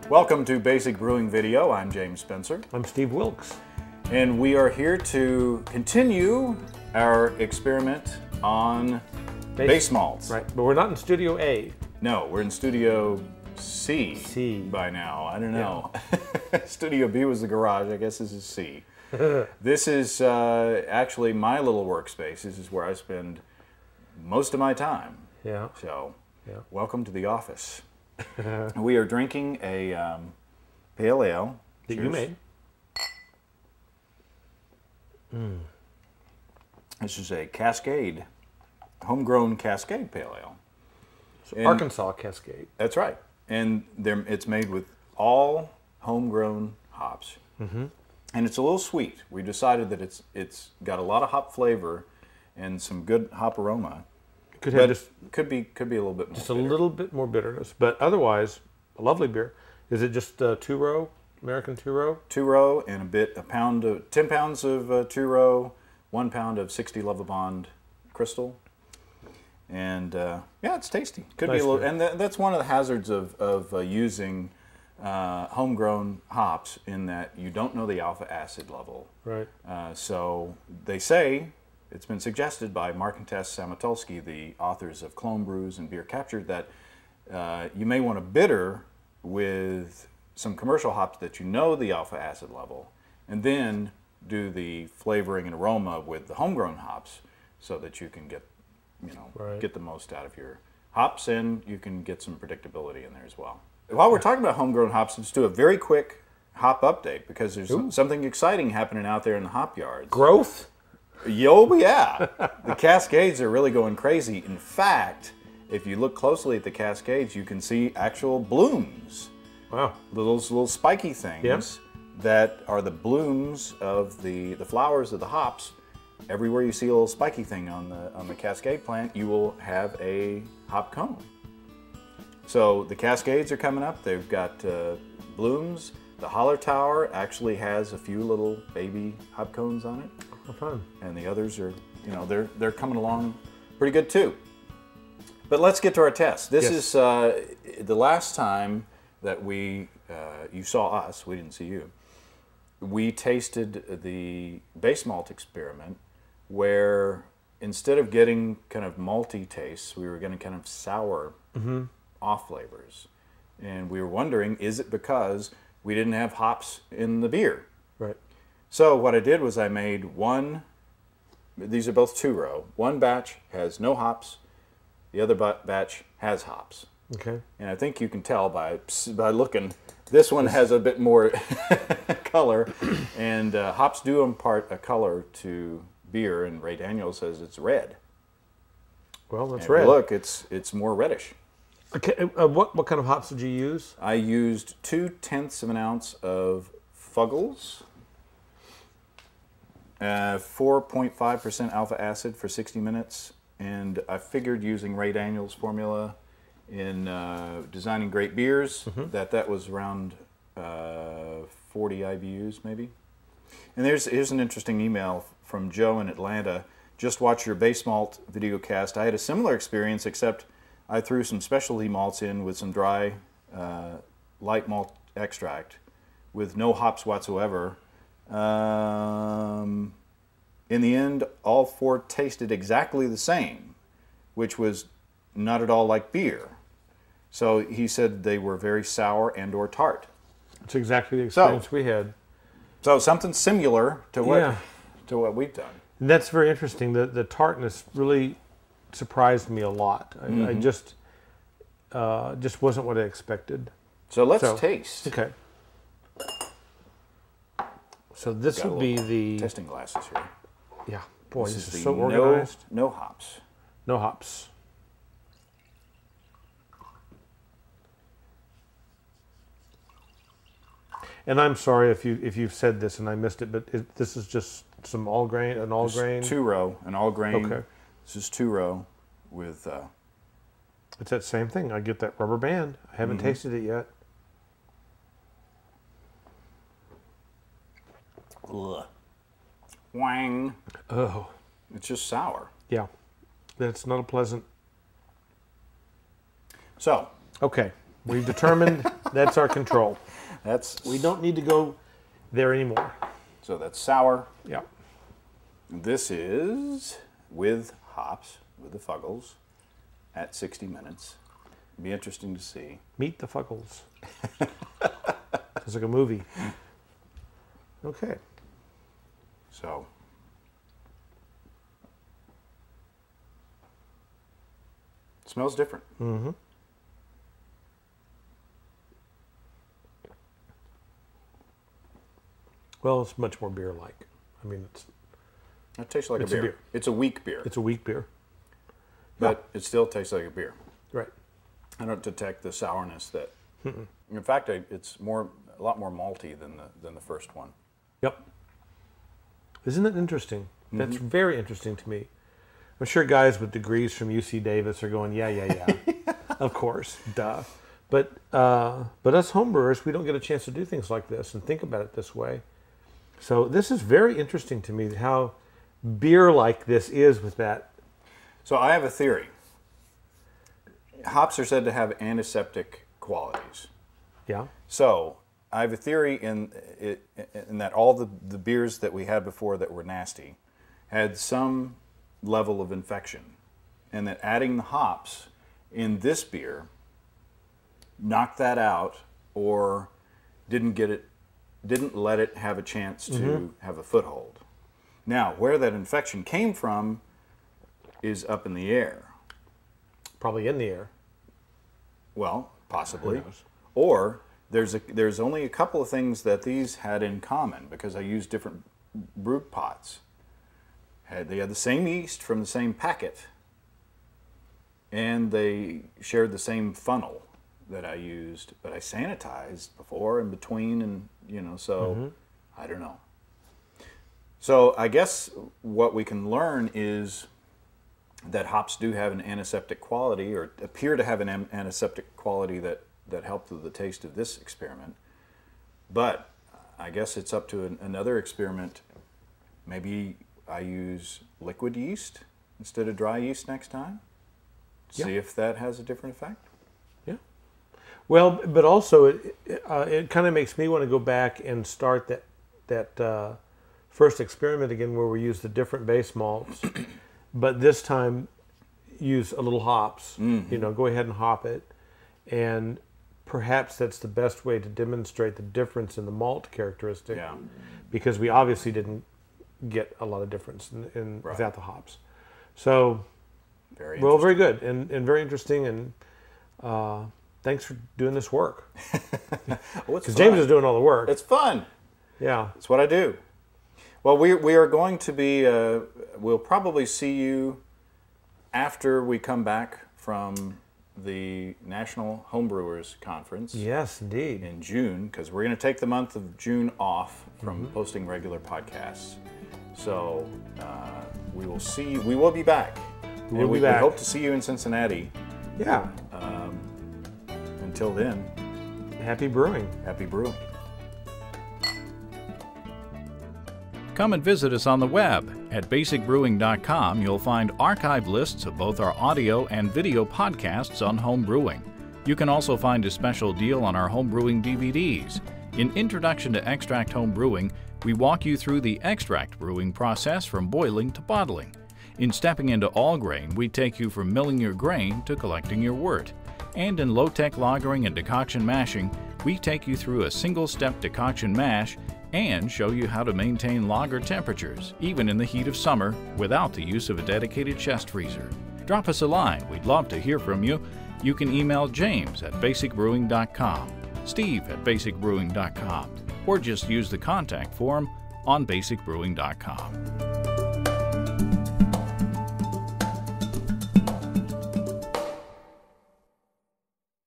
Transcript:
Welcome to Basic Brewing Video. I'm James Spencer. I'm Steve Wilkes. And we are here to continue our experiment on base malts. Right, but we're not in Studio A. No, we're in Studio C by now. I don't know. Yeah. Studio B was the garage. I guess this is C. This is actually my little workspace. This is where I spend most of my time. Yeah. So, yeah. Welcome to the office. We are drinking a pale ale. That Cheers. you made. This is a Cascade, homegrown Cascade pale ale. So Arkansas Cascade. That's right. And it's made with all homegrown hops. Mm-hmm. And it's a little sweet. We decided that it's got a lot of hop flavor and some good hop aroma. Could have just could be a little bit more. Just bitter. a little bit more bitterness, but otherwise a lovely beer. Is it just two-row, American two-row? Two-row and 10 pounds of two-row, 1 pound of 60 Lovibond Crystal. And yeah, it's tasty. Could Nice be a little, beer. and that's one of the hazards of using homegrown hops, in that you don't know the alpha acid level. Right. So they say, it's been suggested by Mark and Tess Samatulski, the authors of Clone Brews and Beer Captured, that you may want to bitter with some commercial hops that you know the alpha acid level, and then do the flavoring and aroma with the homegrown hops, so that you can get, get the most out of your hops, and you can get some predictability in there as well. While we're talking about homegrown hops, let's do a very quick hop update, because there's something exciting happening out there in the hop yards. Growth? Yo, yeah. The Cascades are really going crazy. In fact, if you look closely at the Cascades, you can see actual blooms. Wow. Little spiky things that are the blooms of the flowers of the hops. Everywhere you see a little spiky thing on the Cascade plant, you will have a hop cone. So the Cascades are coming up. They've got blooms. The Holler Tower actually has a few little baby hop cones on it. Oh, fun. And the others are, they're coming along pretty good too. But let's get to our test. This is the last time that you saw us. We didn't see you. We tasted the Base Malt Experiment, where instead of getting kind of malty tastes, we were getting kind of sour off flavors. And we were wondering, is it because we didn't have hops in the beer? Right. So what I did was I made these are both two-row. One batch has no hops, the other batch has hops. Okay. And I think you can tell by looking, this one has a bit more color, and hops do impart a color to beer, and Ray Daniels says it's red. Well, that's And red. if you look, it's more reddish. Okay. What kind of hops did you use? I used 2/10 of an ounce of Fuggles, 4.5% alpha acid for 60 minutes, and I figured, using Ray Daniels' formula in designing great beers, that was around 40 IBUs maybe. And here's an interesting email from Joe in Atlanta. Just watch your Base Malt video cast. I had a similar experience, except I threw some specialty malts in with some dry light malt extract with no hops whatsoever. In the end, all four tasted exactly the same, which was not at all like beer. So he said they were very sour and or tart. It's exactly the experience we had. So something similar to what we've done. And that's very interesting. The tartness really surprised me a lot. I just wasn't what I expected. So let's taste. Okay. So this would be the testing glasses here. Yeah, boy, this is the so organized. No hops. No hops. And I'm sorry if you've said this and I missed it, but this is just some all grain, an Two-row, an all grain. Okay. This is two-row with. It's that same thing. I get that rubber band. I haven't tasted it yet. Ugh. Wang. Oh. It's just sour. Yeah. That's not a pleasant. So. Okay. We've determined that's our control. We don't need to go there anymore. So that's sour. Yeah. This is with hops, with the Fuggles, at 60 minutes. It'd be interesting to see. Meet the Fuggles. It's like a movie. Okay. So. It smells different. Mm-hmm. Well, it's much more beer-like. I mean, it tastes like a beer. It's a weak beer. It's a weak beer. But it still tastes like a beer. Right. I don't detect the sourness that. In fact, it's a lot more malty than the first one. Yep. Isn't it interesting? That's very interesting to me. I'm sure guys with degrees from UC Davis are going, yeah. Of course, duh. But us homebrewers, we don't get a chance to do things like this and think about it this way. So this is very interesting to me, how beer-like this is with that. So I have a theory. Hops are said to have antiseptic qualities. Yeah. So I have a theory in that all the beers that we had before that were nasty had some level of infection, and that adding the hops in this beer knocked that out, or didn't let it have a chance to have a foothold. Now, where that infection came from is up in the air. Probably in the air. Well, possibly. Or there's only a couple of things that these had in common, because I used different brew pots. They had the same yeast from the same packet, and they shared the same funnel that I used, but I sanitized before and between, and so I don't know. So I guess what we can learn is that hops do have an antiseptic quality, or appear to have an antiseptic quality that helped with the taste of this experiment. But I guess it's up to another experiment. Maybe I use liquid yeast instead of dry yeast next time. See if that has a different effect. Yeah. Well, but also it kind of makes me want to go back and start that first experiment again, where we use the different base malts, but this time use a little hops. Go ahead and hop it, and perhaps that's the best way to demonstrate the difference in the malt characteristic. Yeah. Because we obviously didn't get a lot of difference in without the hops. So, very good and very interesting, and thanks for doing this work. Because James is doing all the work. It's fun. Yeah. It's what I do. Well, we are going to be, we'll probably see you after we come back from the National Homebrewers Conference. Yes, indeed. In June, because we're going to take the month of June off from posting regular podcasts. So we will be back. We hope to see you in Cincinnati. Yeah. Until then, happy brewing. Happy brewing. Come and visit us on the web. At basicbrewing.com, you'll find archive lists of both our audio and video podcasts on home brewing. You can also find a special deal on our home brewing DVDs. In Introduction to Extract Home Brewing, we walk you through the extract brewing process from boiling to bottling. In Stepping into All Grain, we take you from milling your grain to collecting your wort. And in Low-Tech Lagering and Decoction Mashing, we take you through a single-step decoction mash and show you how to maintain lager temperatures, even in the heat of summer, without the use of a dedicated chest freezer. Drop us a line. We'd love to hear from you. You can email James at basicbrewing.com, Steve at basicbrewing.com, or just use the contact form on basicbrewing.com.